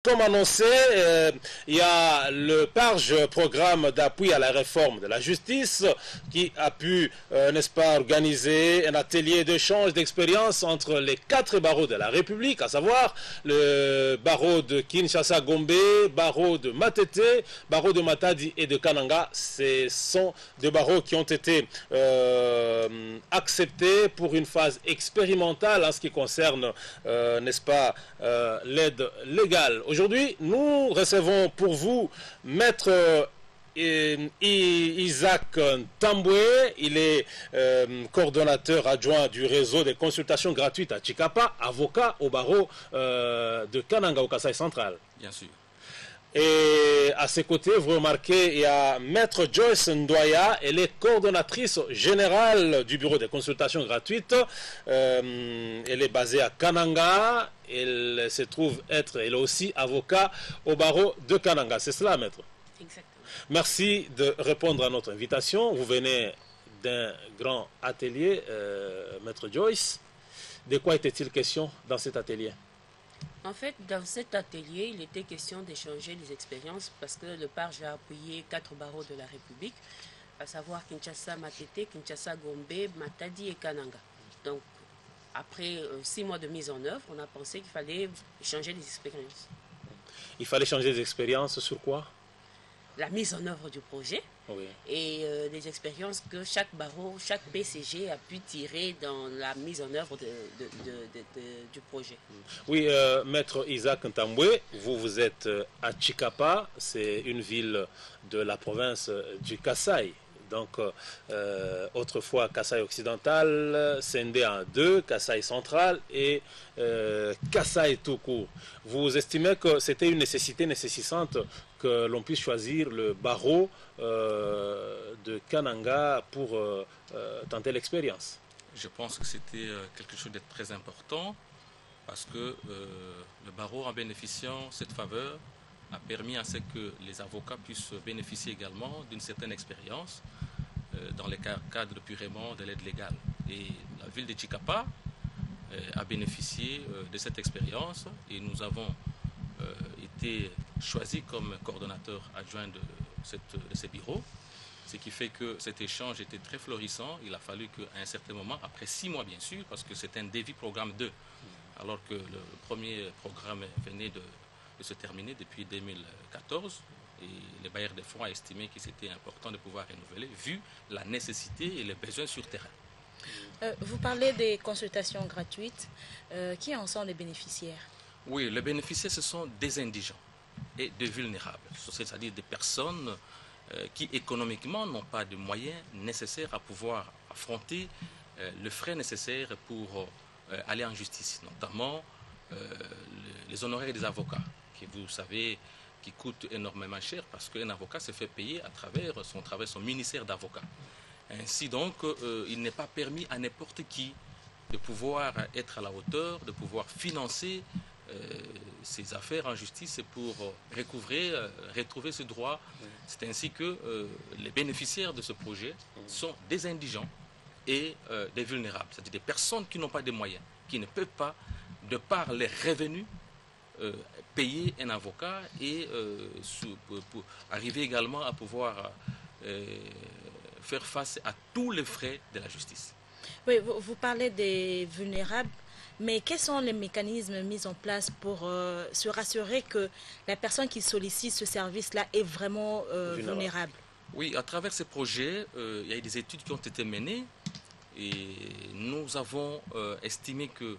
Comme annoncé, il y a le PARJ, programme d'appui à la réforme de la justice, qui a pu, n'est-ce pas, organiser un atelier d'échange d'expériences entre les 4 barreaux de la République, à savoir le barreau de Kinshasa-Gombe, barreau de Matete, barreau de Matadi et de Kananga. Ce sont des barreaux qui ont été acceptés pour une phase expérimentale en ce qui concerne, n'est-ce pas, l'aide légale. Aujourd'hui, nous recevons pour vous Maître Isaac Tamboué. Il est coordonnateur adjoint du réseau des consultations gratuites à Chikapa, avocat au barreau de Kananga au Kasaï central. Bien sûr. Et à ses côtés, vous remarquez, il y a Maître Joyce Ndoya. Elle est coordonnatrice générale du bureau des consultations gratuites. Elle est basée à Kananga. Elle se trouve être, elle est aussi avocat au barreau de Kananga. C'est cela, Maître? Exactement. Merci de répondre à notre invitation. Vous venez d'un grand atelier, Maître Joyce. De quoi était-il question dans cet atelier? En fait, dans cet atelier, il était question d'échanger des expériences parce que le PARJ a appuyé 4 barreaux de la République, à savoir Kinshasa, Matete, Kinshasa, Gombe, Matadi et Kananga. Donc, après 6 mois de mise en œuvre, on a pensé qu'il fallait échanger des expériences. Il fallait changer des expériences sur quoi? La mise en œuvre du projet, oui, et des expériences que chaque barreau, chaque BCG a pu tirer dans la mise en œuvre du projet. Oui, Maître Isaac Ntamboué, vous êtes à Chikapa, c'est une ville de la province du Kasaï. Donc, autrefois Kasaï occidental, scindé en 2, Kasaï central et Kasaï tout court. Vous estimez que c'était une nécessité nécessitante que l'on puisse choisir le barreau de Kananga pour tenter l'expérience? Je pense que c'était quelque chose de très important parce que le barreau, en bénéficiant de cette faveur, a permis à ce que les avocats puissent bénéficier également d'une certaine expérience dans le cadre purement de l'aide légale. Et la ville de Chikapa a bénéficié de cette expérience et nous avons été choisis comme coordonnateur adjoint de ces bureaux, ce qui fait que cet échange était très florissant. Il a fallu qu'à un certain moment, après 6 mois bien sûr, parce que c'est un défi programme 2, alors que le premier programme venait de se terminer depuis 2014, et les bailleurs de fonds ont estimé que c'était important de pouvoir renouveler, vu la nécessité et les besoins sur terrain. Vous parlez des consultations gratuites. Qui en sont les bénéficiaires? Oui, les bénéficiaires, ce sont des indigents et des vulnérables, c'est-à-dire des personnes qui économiquement n'ont pas de moyens nécessaires à pouvoir affronter le frais nécessaire pour aller en justice, notamment les honoraires des avocats, qui vous savez qui coûtent énormément cher parce qu'un avocat se fait payer à travers son travail, son ministère d'avocat. Ainsi donc, il n'est pas permis à n'importe qui de pouvoir être à la hauteur, de pouvoir financer ses affaires en justice pour retrouver ce droit. C'est ainsi que les bénéficiaires de ce projet sont des indigents et des vulnérables, c'est-à-dire des personnes qui n'ont pas de moyens, qui ne peuvent pas, de par les revenus, payer un avocat et pour arriver également à pouvoir faire face à tous les frais de la justice. Oui, vous parlez des vulnérables, mais quels sont les mécanismes mis en place pour se rassurer que la personne qui sollicite ce service-là est vraiment vulnérable? Oui, à travers ces projets, il y a eu des études qui ont été menées et nous avons estimé que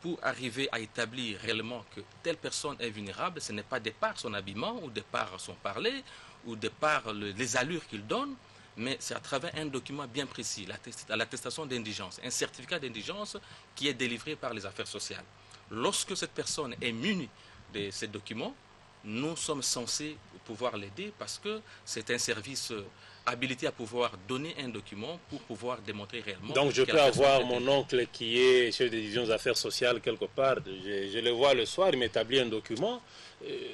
pour arriver à établir réellement que telle personne est vulnérable, ce n'est pas de par son habillement ou de par son parler ou de par les allures qu'il donne, mais c'est à travers un document bien précis, l'attestation d'indigence, un certificat d'indigence qui est délivré par les affaires sociales. Lorsque cette personne est munie de ces documents, nous sommes censés pouvoir l'aider parce que c'est un service habilité à pouvoir donner un document pour pouvoir démontrer réellement. Donc je peux avoir mon oncle qui est chef de division des affaires sociales quelque part, je le vois le soir, il m'établit un document,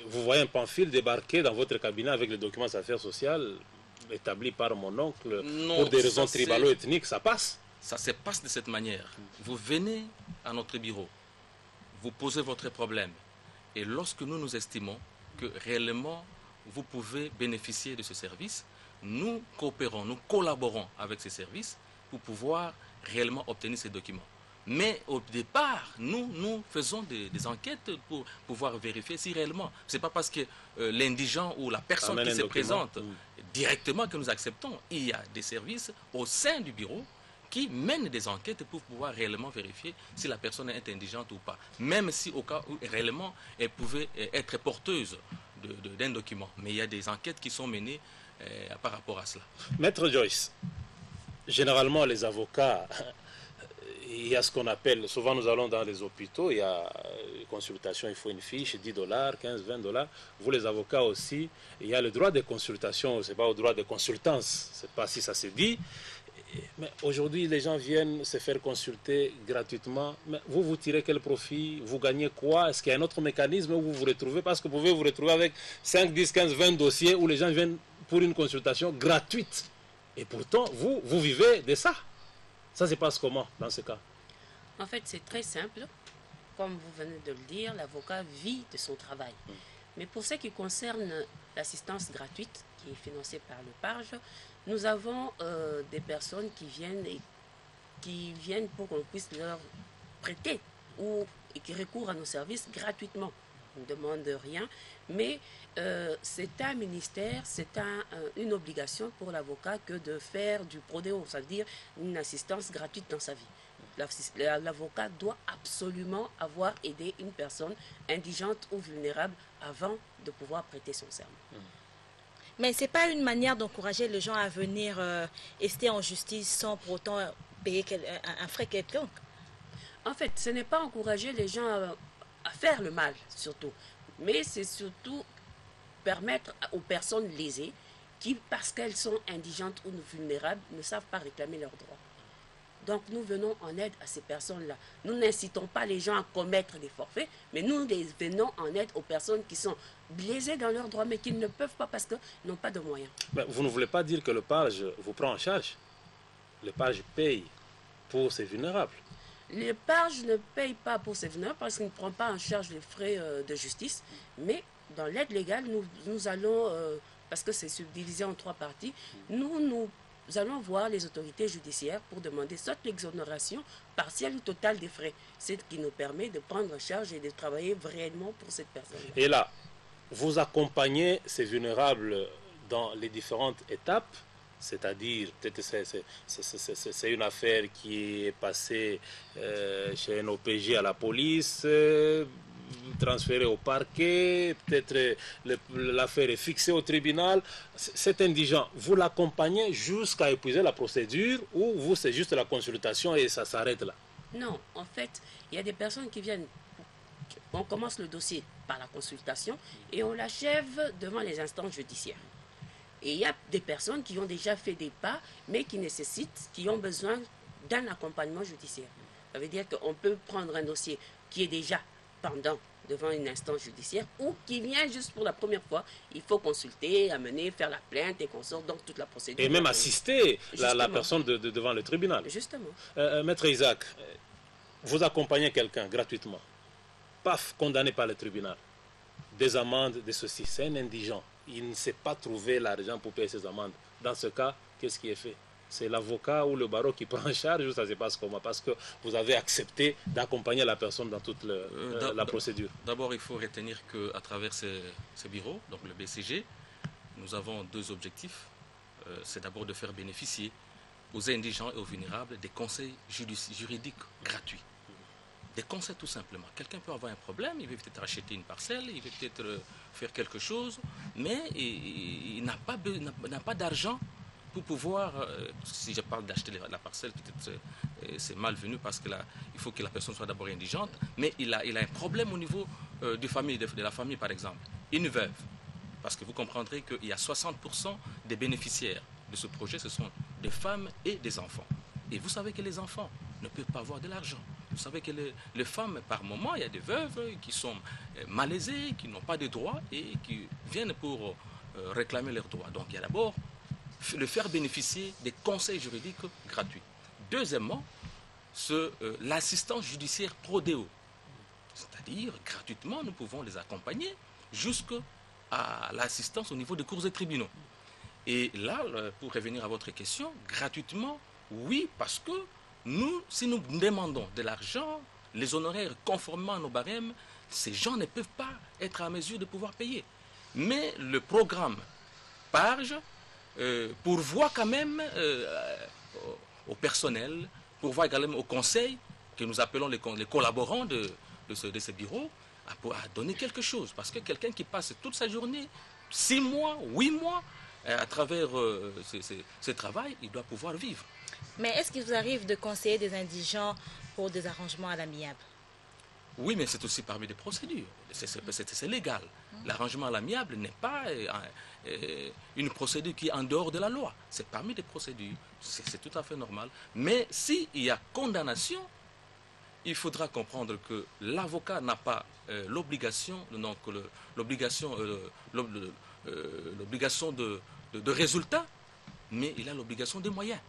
vous voyez un pamphile débarquer dans votre cabinet avec les documents des affaires sociales établis par mon oncle, non, pour des raisons tribalo-ethniques, ça passe? Ça se passe de cette manière. Vous venez à notre bureau, vous posez votre problème Et lorsque nous estimons que réellement vous pouvez bénéficier de ce service, nous coopérons, nous collaborons avec ces services pour pouvoir réellement obtenir ces documents. Mais au départ, nous faisons des enquêtes pour pouvoir vérifier si réellement, ce n'est pas parce que l'indigent ou la personne qui se présente directement que nous acceptons. Il y a des services au sein du bureau qui mènent des enquêtes pour pouvoir réellement vérifier si la personne est indigente ou pas. Même si au cas où réellement elle pouvait être porteuse d'un document. Mais il y a des enquêtes qui sont menées par rapport à cela. Maître Joyce, généralement les avocats, il y a ce qu'on appelle, souvent nous allons dans les hôpitaux, il y a une consultation, il faut une fiche, $10, 15, $20. Vous les avocats aussi, il y a le droit de consultation, ce n'est pas au droit de consultance, je ne sais pas si ça se dit. Mais aujourd'hui, les gens viennent se faire consulter gratuitement. Mais vous tirez quel profit? Vous gagnez quoi? Est-ce qu'il y a un autre mécanisme où vous vous retrouvez? Parce que vous pouvez vous retrouver avec 5, 10, 15, 20 dossiers où les gens viennent pour une consultation gratuite. Et pourtant, vous vivez de ça. Ça se passe comment dans ce cas? En fait, c'est très simple. Comme vous venez de le dire, l'avocat vit de son travail. Mais pour ce qui concerne l'assistance gratuite, qui est financée par le PARJ, nous avons des personnes qui viennent pour qu'on puisse leur prêter ou qui recourent à nos services gratuitement. On ne demande rien, mais c'est un ministère, c'est une obligation pour l'avocat que de faire du prodéo, c'est-à-dire une assistance gratuite dans sa vie. L'avocat doit absolument avoir aidé une personne indigente ou vulnérable avant de pouvoir prêter son serment. Mais ce n'est pas une manière d'encourager les gens à venir rester en justice sans pour autant payer un frais quelconque. En fait, ce n'est pas encourager les gens à faire le mal, surtout. Mais c'est surtout permettre aux personnes lésées qui, parce qu'elles sont indigentes ou vulnérables, ne savent pas réclamer leurs droits. Donc nous venons en aide à ces personnes-là. Nous n'incitons pas les gens à commettre des forfaits, mais nous venons en aide aux personnes qui sont blessées dans leurs droits, mais qui ne peuvent pas parce qu'ils n'ont pas de moyens. Mais vous ne voulez pas dire que le PARJ vous prend en charge? Le PARJ paye pour ces vulnérables? Le PARJ ne paye pas pour ces vulnérables parce qu'il ne prend pas en charge les frais de justice, mais dans l'aide légale, nous allons, parce que c'est subdivisé en 3 parties, nous allons voir les autorités judiciaires pour demander soit l'exonération partielle ou totale des frais. C'est ce qui nous permet de prendre en charge et de travailler vraiment pour cette personne. Et là, vous accompagnez ces vulnérables dans les différentes étapes, c'est-à-dire, peut-être c'est une affaire qui est passée chez un OPJ à la police, transféré au parquet, peut-être l'affaire est fixée au tribunal. Cet indigent, vous l'accompagnez jusqu'à épuiser la procédure ou vous, c'est juste la consultation et ça s'arrête là? Non, en fait, il y a des personnes qui viennent, on commence le dossier par la consultation et on l'achève devant les instances judiciaires. Et il y a des personnes qui ont déjà fait des pas, mais qui ont besoin d'un accompagnement judiciaire. Ça veut dire qu'on peut prendre un dossier qui est déjà pendant devant une instance judiciaire ou qui vient juste pour la première fois. Il faut consulter, amener, faire la plainte et qu'on sorte donc toute la procédure. Et même assister la personne devant le tribunal. Justement. Maître Isaac, vous accompagnez quelqu'un gratuitement, paf, condamné par le tribunal, des amendes, des ceci, c'est un indigent. Il ne sait pas trouver l'argent pour payer ses amendes. Dans ce cas, qu'est-ce qui est fait? C'est l'avocat ou le barreau qui prend en charge ou ça se passe comment? Parce que vous avez accepté d'accompagner la personne dans toute la procédure. D'abord, il faut retenir qu'à travers ce bureau, donc le BCG, nous avons 2 objectifs. C'est d'abord de faire bénéficier aux indigents et aux vulnérables des conseils juridiques gratuits. Des conseils tout simplement. Quelqu'un peut avoir un problème, il veut peut-être acheter une parcelle, il veut peut-être faire quelque chose, mais il n'a pas d'argent pour pouvoir, si je parle d'acheter la parcelle, peut-être c'est malvenu parce qu'il faut que la personne soit d'abord indigente, mais il a un problème au niveau de la famille par exemple, une veuve. Parce que vous comprendrez qu'il y a 60% des bénéficiaires de ce projet, ce sont des femmes et des enfants. Et vous savez que les enfants ne peuvent pas avoir de l'argent. Vous savez que les femmes, par moment, il y a des veuves qui sont malaisées, qui n'ont pas de droits et qui viennent pour réclamer leurs droits. Donc il y a d'abord le faire bénéficier des conseils juridiques gratuits. Deuxièmement, l'assistance judiciaire prodéo. C'est-à-dire, gratuitement, nous pouvons les accompagner jusqu'à l'assistance au niveau des cours et tribunaux. Et là, pour revenir à votre question, gratuitement, oui, parce que nous, si nous demandons de l'argent, les honoraires conformément à nos barèmes, ces gens ne peuvent pas être à mesure de pouvoir payer. Mais le programme PARGE pourvoit quand même au personnel, pourvoit également au conseil, que nous appelons les collaborants de ces bureaux, à donner quelque chose. Parce que quelqu'un qui passe toute sa journée, 6 mois, 8 mois, à travers ce travail, il doit pouvoir vivre. Mais est-ce qu'il vous arrive de conseiller des indigents pour des arrangements à l'amiable? Oui, mais c'est aussi parmi des procédures. C'est légal. L'arrangement à l'amiable n'est pas une procédure qui est en dehors de la loi. C'est parmi des procédures. C'est tout à fait normal. Mais s'il y a condamnation, il faudra comprendre que l'avocat n'a pas l'obligation de résultat, mais il a l'obligation des moyens.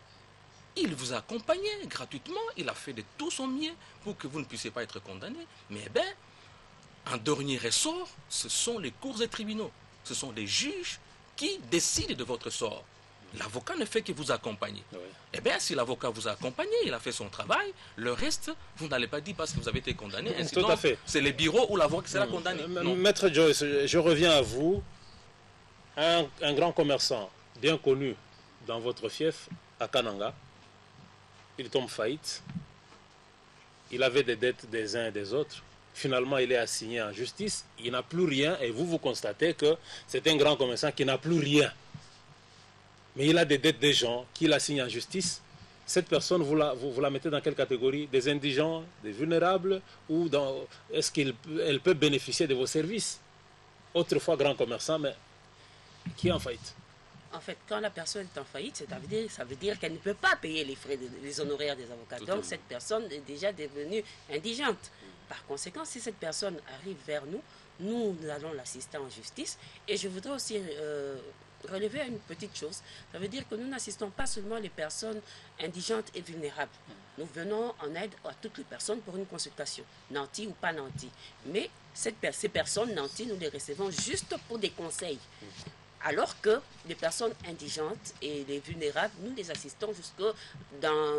Il vous a accompagné gratuitement, il a fait de tout son mieux pour que vous ne puissiez pas être condamné. Mais bien, en dernier ressort, ce sont les cours et tribunaux. Ce sont les juges qui décident de votre sort. L'avocat ne fait que vous accompagner. Oui. Eh bien, si l'avocat vous a accompagné, il a fait son travail, le reste, vous n'allez pas dire parce que vous avez été condamné. Tout à fait. C'est les bureaux où l'avocat sera condamné. Maître Joyce, je reviens à vous. Un grand commerçant bien connu dans votre fief, à Kananga, il tombe faillite. Il avait des dettes des uns et des autres. Finalement, il est assigné en justice. Il n'a plus rien et vous constatez que c'est un grand commerçant qui n'a plus rien. Mais il a des dettes des gens qu'il assigne en justice. Cette personne, vous la mettez dans quelle catégorie? Des indigents, des vulnérables? Ou est-ce qu'elle peut bénéficier de vos services? Autrefois grand commerçant, mais qui est en faillite? En fait, quand la personne est en faillite, ça veut dire qu'elle ne peut pas payer les frais, les honoraires des avocats. Donc, cette personne est déjà devenue indigente. Par conséquent, si cette personne arrive vers nous, nous allons l'assister en justice. Et je voudrais aussi relever une petite chose. Ça veut dire que nous n'assistons pas seulement les personnes indigentes et vulnérables. Nous venons en aide à toutes les personnes pour une consultation, nantis ou pas nantis. Mais ces personnes nantis, nous les recevons juste pour des conseils. Alors que les personnes indigentes et les vulnérables, nous les assistons jusque dans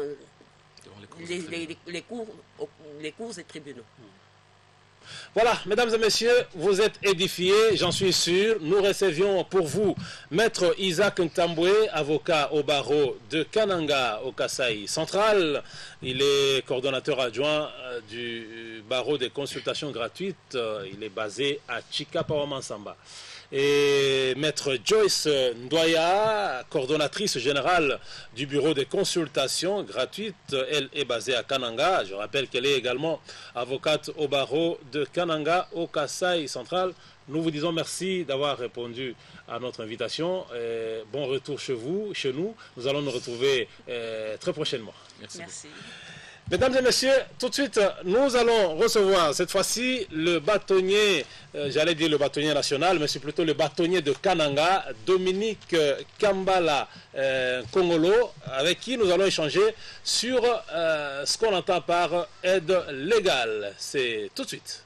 les cours et tribunaux. Voilà, mesdames et messieurs, vous êtes édifiés, j'en suis sûr. Nous recevions pour vous Maître Isaac Ntambwe, avocat au barreau de Kananga au Kasaï central. Il est coordonnateur adjoint du barreau des consultations gratuites. Il est basé à Tshikapa-Wansamba. Et Maître Joyce Ndoya, coordonnatrice générale du bureau des consultations gratuites, elle est basée à Kananga. Je rappelle qu'elle est également avocate au barreau de Kananga au Kasaï central. Nous vous disons merci d'avoir répondu à notre invitation. Bon retour chez nous. Nous allons nous retrouver très prochainement. Merci. Mesdames et messieurs, tout de suite, nous allons recevoir cette fois-ci le bâtonnier, j'allais dire le bâtonnier national, mais c'est plutôt le bâtonnier de Kananga, Dominique Kambala Kongolo, avec qui nous allons échanger sur ce qu'on entend par aide légale. C'est tout de suite.